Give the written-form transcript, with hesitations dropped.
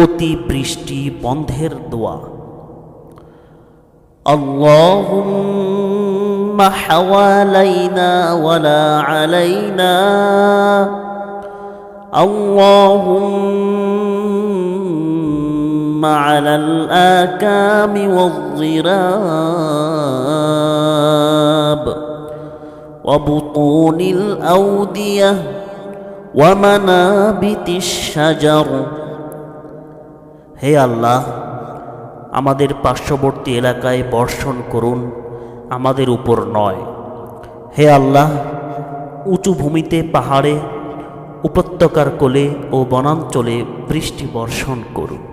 অতি বৃষ্টি বন্ধের দোয়া। আল্লাহুম্মা হাওয়ালাইনা ওয়ালা আলাইনা, আল্লাহুম্মা আলাল আকামি ওয়ায-যিরাব ওয়া বুতুনিল আওদিয়াহ ওয়া মানাবিতিশ শাজার। হে আল্লাহ, আমাদের পার্শ্ববর্তী এলাকায় বর্ষণ করুন, আমাদের উপর নয়। হে আল্লাহ, উঁচু ভূমিতে, পাহাড়ে, উপত্যকার কোলে ও বনাঞ্চলে বৃষ্টি বর্ষণ করুন।